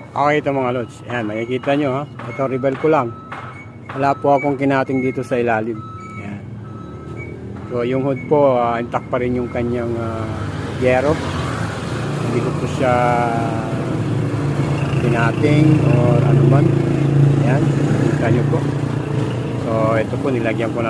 Okay ito mga lods. Ayan, makikita nyo ha. Ito rebel ko lang. Wala po akong kinating dito sa ilalim. Ayan. So yung hood po, intact pa rin yung kanyang yero. Hindi ko po siya kinating or ano man. Ayan, kita nyo po. So ito po, nilagyan ko na